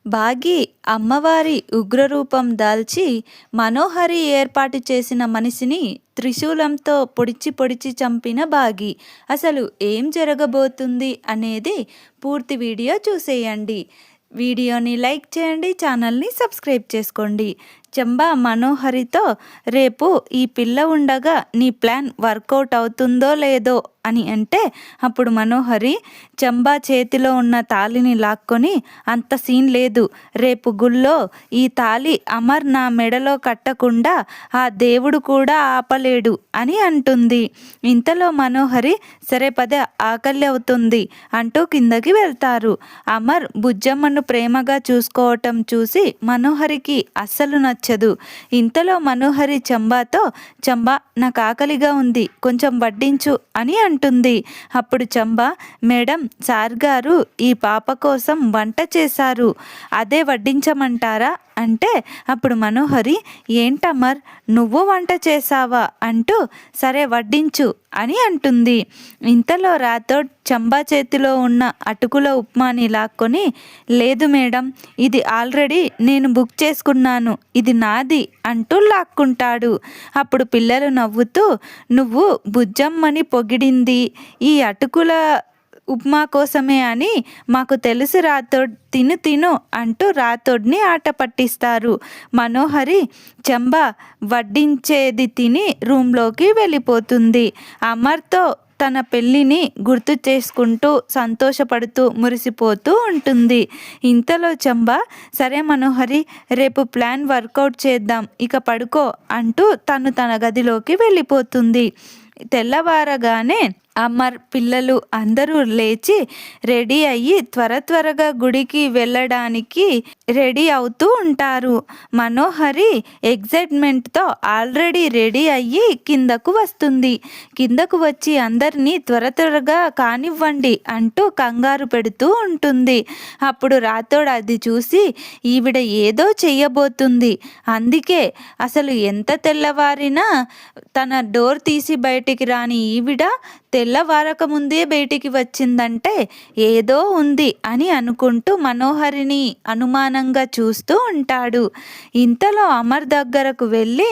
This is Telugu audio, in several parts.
బాగి అమ్మవారి ఉగ్రరూపం దాల్చి మనోహరి ఏర్పాటు చేసిన మనిషిని త్రిశూలంతో పొడిచి పొడిచి చంపిన బాగి. అసలు ఏం జరగబోతుంది అనేది పూర్తి వీడియో చూసేయండి. వీడియోని లైక్ చేయండి, ఛానల్ని సబ్స్క్రైబ్ చేసుకోండి. చంబా మనోహరితో రేపు ఈ పిల్ల ఉండగా నీ ప్లాన్ వర్కౌట్ అవుతుందో లేదో అని అంటే, అప్పుడు మనోహరి చంబా చేతిలో ఉన్న తాళిని లాక్కొని, అంత సీన్ లేదు, రేపు గుళ్ళో ఈ తాళి అమర్ నా మెడలో కట్టకుండా ఆ దేవుడు కూడా ఆపలేడు అని అంటుంది. ఇంతలో మనోహరి సరే పద ఆకలి అవుతుంది అంటూ కిందకి వెళ్తారు. అమర్ బుజ్జమ్మను ప్రేమగా చూసుకోవటం చూసి మనోహరికి అస్సలు నచ్చదు. ఇంతలో మనోహరి చంబాతో చంబా నాకు ఆకలిగా ఉంది, కొంచెం వడ్డించు అని అంటుంది. అప్పుడు చంబా మేడం సార్ గారు ఈ పాప కోసం వంట చేశారు, అదే వడ్డించమంటారా అంటే, అప్పుడు మనోహరి ఏంటమర్ నువ్వు వంట చేసావా అంటూ సరే వడ్డించు అని అంటుంది. ఇంతలో రాథోడ్ చంబా చేతిలో ఉన్న అటుకుల ఉప్మాని లాక్కొని లేదు మేడం ఇది ఆల్రెడీ నేను బుక్ చేసుకున్నాను, ఇది నాది అంటూ లాక్కుంటాడు. అప్పుడు పిల్లలు నవ్వుతూ నువ్వు బుజ్జమ్మని పొగిడింది ఈ అటుకుల ఉప్మా కోసమే అని మాకు తెలుసు రాథోడ్, తిను తిను అంటూ రాథోడ్ని ఆట పట్టిస్తారు. మనోహరి చంబా వడ్డించేది తిని రూమ్లోకి వెళ్ళిపోతుంది. అమర్తో తన పెళ్ళిని గుర్తు చేసుకుంటూ సంతోషపడుతూ మురిసిపోతూ ఉంటుంది. ఇంతలో చంబా సరే మనోహరి రేపు ప్లాన్ వర్కౌట్ చేద్దాం, ఇక పడుకో అంటూ తన గదిలోకి వెళ్ళిపోతుంది. తెల్లవారగానే అమర్ పిల్లలు అందరూ లేచి రెడీ అయ్యి త్వరగా గుడికి వెళ్ళడానికి రెడీ అవుతూ ఉంటారు. మనోహరి ఎగ్జైట్మెంట్తో ఆల్రెడీ రెడీ అయ్యి కిందకు వస్తుంది. కిందకు వచ్చి అందరినీ త్వరగా కానివ్వండి అంటూ కంగారు పెడుతూ ఉంటుంది. అప్పుడు రాథోడ్ అది చూసి ఈవిడ ఏదో చెయ్యబోతుంది, అందుకే అసలు ఎంత తెల్లవారినా తన డోర్ తీసి బయటికి రాని ఈవిడ తెల్లవారక ముందే బయటికి వచ్చిందంటే ఏదో ఉంది అని అనుకుంటూ మనోహరిని అనుమానంగా చూస్తూ ఉంటాడు. ఇంతలో అమర్ దగ్గరకు వెళ్ళి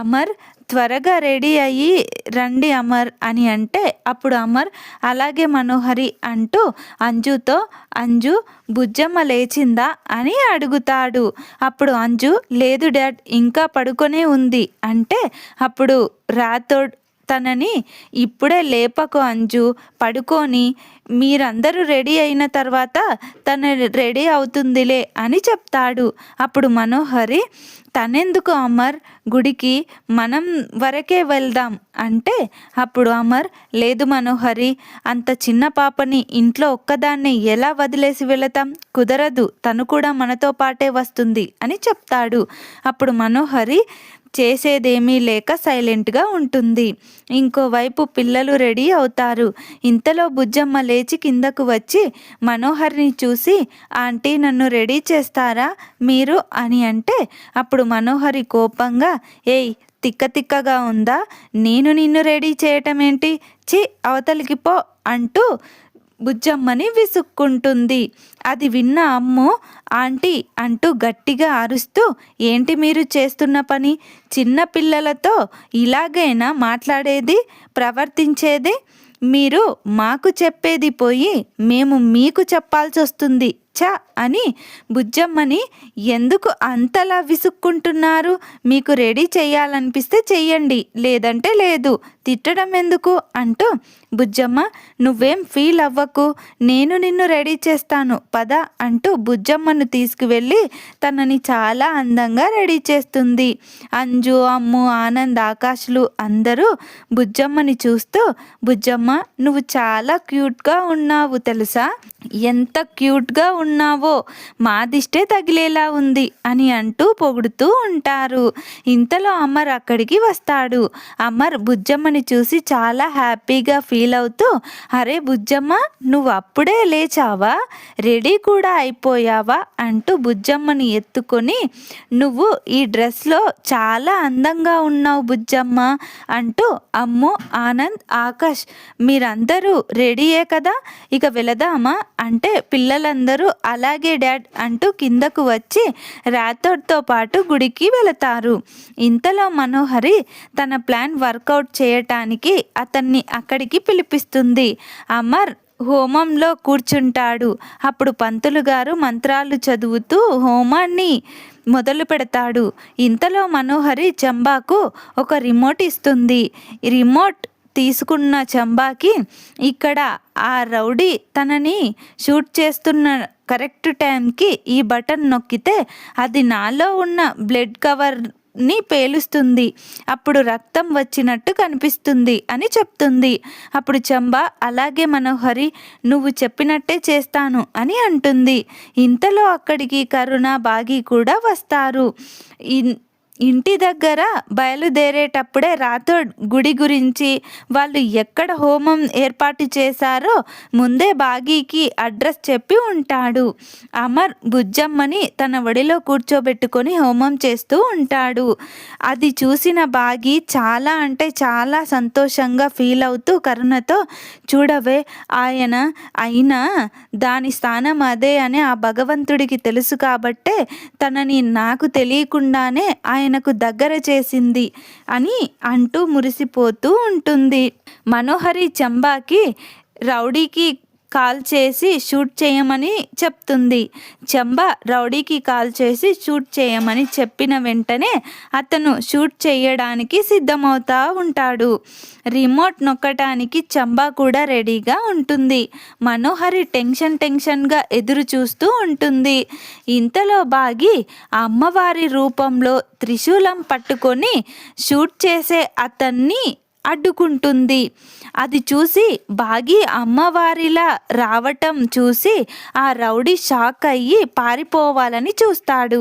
అమర్ త్వరగా రెడీ అయ్యి రండి అమర్ అని అంటే, అప్పుడు అమర్ అలాగే మనోహరి అంటూ అంజుతో అంజు బుజ్జమ్మ లేచిందా అని అడుగుతాడు. అప్పుడు అంజు లేదు డాడ్ ఇంకా పడుకొనే ఉంది అంటే, అప్పుడు రాథోడ్ తనని ఇప్పుడే లేపకు అంజు, పడుకొని మీరందరూ రెడీ అయిన తర్వాత తను రెడీ అవుతుందిలే అని చెప్తాడు. అప్పుడు మనోహరి తనెందుకు అమర్ గుడికి మనం వరకే వెళ్దాం అంటే, అప్పుడు అమర్ లేదు మనోహరి అంత చిన్న పాపని ఇంట్లో ఒక్కదాన్నే ఎలా వదిలేసి వెళతాం, కుదరదు, తను కూడా మనతో పాటే వస్తుంది అని చెప్తాడు. అప్పుడు మనోహరి చేసేదేమీ లేక సైలెంట్గా ఉంటుంది. ఇంకోవైపు పిల్లలు రెడీ అవుతారు. ఇంతలో బుజ్జమ్మ లేచి కిందకు వచ్చి మనోహర్ని చూసి ఆంటీ నన్ను రెడీ చేస్తారా మీరు అని అంటే, అప్పుడు మనోహరి కోపంగా ఏయ్ తిక్కగా ఉందా, నేను నిన్ను రెడీ చేయటం ఏంటి, చి అవతలికి పో అంటూ బుజ్జమ్మని విసుక్కుంటుంది. అది విన్న అమ్మో ఆంటీ అంటూ గట్టిగా అరుస్తూ ఏంటి మీరు చేస్తున్న పని, చిన్న పిల్లలతో ఇలాగైనా మాట్లాడేది ప్రవర్తించేది, మీరు మాకు చెప్పేది పోయి మేము మీకు చెప్పాల్సి వస్తుంది చ అని బుజ్జమ్మని ఎందుకు అంతలా విసుక్కుంటున్నారు, మీకు రెడీ చేయాలనిపిస్తే చెయ్యండి లేదంటే లేదు, తిట్టడం ఎందుకు అంటూ బుజ్జమ్మ నువ్వేం ఫీల్ అవ్వకు, నేను నిన్ను రెడీ చేస్తాను పద అంటూ బుజ్జమ్మను తీసుకువెళ్ళి తనని చాలా అందంగా రెడీ చేస్తుంది. అంజు అమ్ము ఆనంద్ ఆకాష్లు అందరూ బుజ్జమ్మని చూస్తూ బుజ్జమ్మ నువ్వు చాలా క్యూట్గా ఉన్నావు తెలుసా, ఎంత క్యూట్గా ఉన్నావో మా దిష్టే తగిలేలా ఉంది అని అంటూ పొగుడుతూ ఉంటారు. ఇంతలో అమర్ అక్కడికి వస్తాడు. అమర్ బుజ్జమ్మని చూసి చాలా హ్యాపీగా ఫీల్ అవుతూ అరే బుజ్జమ్మ నువ్వు అప్పుడే లేచావా, రెడీ కూడా అయిపోయావా అంటూ బుజ్జమ్మని ఎత్తుకొని నువ్వు ఈ డ్రెస్లో చాలా అందంగా ఉన్నావు బుజ్జమ్మ అంటూ అమ్ము ఆనంద్ ఆకాష్ మీరందరూ రెడీయే కదా, ఇక వెళదామా అంటే పిల్లలందరూ అలాగే డాడ్ అంటూ కిందకు వచ్చి రాథోడ్తో పాటు గుడికి వెళతారు. ఇంతలో మనోహరి తన ప్లాన్ వర్కౌట్ చేయటానికి అతన్ని అక్కడికి పిలిపిస్తుంది. అమర్ హోమంలో కూర్చుంటాడు. అప్పుడు పంతులు గారు మంత్రాలు చదువుతూ హోమాన్ని మొదలు పెడతాడు. ఇంతలో మనోహరి చంబాకు ఒక రిమోట్ ఇస్తుంది. రిమోట్ తీసుకున్న చంబాకి ఇక్కడ ఆ రౌడీ తనని షూట్ చేస్తున్న కరెక్ట్ టైంకి ఈ బటన్ నొక్కితే అది నాలో ఉన్న బ్లడ్ కవర్ని పేలుస్తుంది. అప్పుడు రక్తం వచ్చినట్టు కనిపిస్తుంది అని చెప్తుంది. అప్పుడు చంబా అలాగే మనోహరి, నువ్వు చెప్పినట్టే చేస్తాను అని అంటుంది. ఇంతలో అక్కడికి కరుణ, బాగి కూడా వస్తారు. ఇంటి దగ్గర బయలుదేరేటప్పుడే రాథోడ్ గుడి గురించి, వాళ్ళు ఎక్కడ హోమం ఏర్పాటు చేశారో ముందే బాగీకి అడ్రస్ చెప్పి ఉంటాడు. అమర్ బుజ్జమ్మని తన ఒడిలో కూర్చోబెట్టుకొని హోమం చేస్తూ ఉంటాడు. అది చూసిన బాగి చాలా అంటే చాలా సంతోషంగా ఫీల్ అవుతూ కరుణతో, చూడవే ఆయన అయినా దాని స్థానం అదే అని ఆ భగవంతుడికి తెలుసు కాబట్టే తనని నాకు తెలియకుండానే ఆయనకు దగ్గర చేసింది అని అంటూ మురిసిపోతూ ఉంటుంది. మనోహరి చంబాకి రౌడీకి కాల్ చేసి షూట్ చేయమని చెప్తుంది. చంబా రౌడీకి కాల్ చేసి షూట్ చేయమని చెప్పిన వెంటనే అతను షూట్ చేయడానికి సిద్ధమవుతా ఉంటాడు. రిమోట్ నొక్కటానికి చంబా కూడా రెడీగా ఉంటుంది. మనోహరి టెన్షన్గా ఎదురు చూస్తూ ఉంటుంది. ఇంతలో బాగి అమ్మవారి రూపంలో త్రిశూలం పట్టుకొని షూట్ చేసే అతన్ని అడ్డుకుంటుంది. అది చూసి బాగి అమ్మవారిలా రావటం చూసి ఆ రౌడీ షాక్ అయ్యి పారిపోవాలని చూస్తాడు.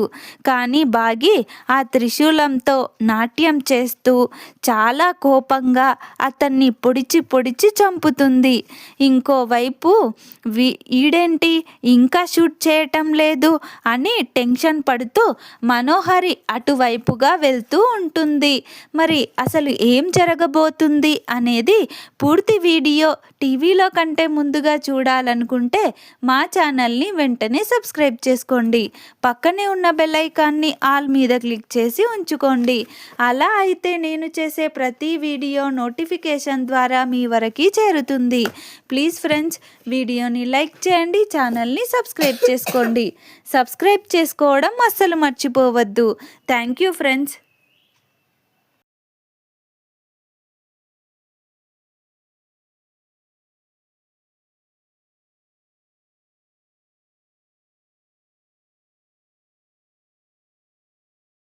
కానీ బాగి ఆ త్రిశూలంతో నాట్యం చేస్తూ చాలా కోపంగా అతన్ని పొడిచి చంపుతుంది. ఇంకోవైపు ఈడేంటి ఇంకా షూట్ చేయటం లేదు అని టెన్షన్ పడుతూ మనోహరి అటువైపుగా వెళ్తూ ఉంటుంది. మరి అసలు ఏం జరగబోతుంది అనేది పూర్తి వీడియో టీవీలో కంటే ముందుగా చూడాలనుకుంటే మా ఛానల్ని వెంటనే సబ్స్క్రైబ్ చేసుకోండి. పక్కనే ఉన్న బెల్ ఐకాన్ని ఆల్ మీద క్లిక్ చేసి ఉంచుకోండి. అలా అయితే నేను చేసే ప్రతి వీడియో నోటిఫికేషన్ ద్వారా మీ వరకు చేరుతుంది. ప్లీజ్ ఫ్రెండ్స్, వీడియోని లైక్ చేయండి, ఛానల్ని సబ్స్క్రైబ్ చేసుకోండి. సబ్స్క్రైబ్ చేసుకోవడం అస్సలు మర్చిపోవద్దు. Thank you friends.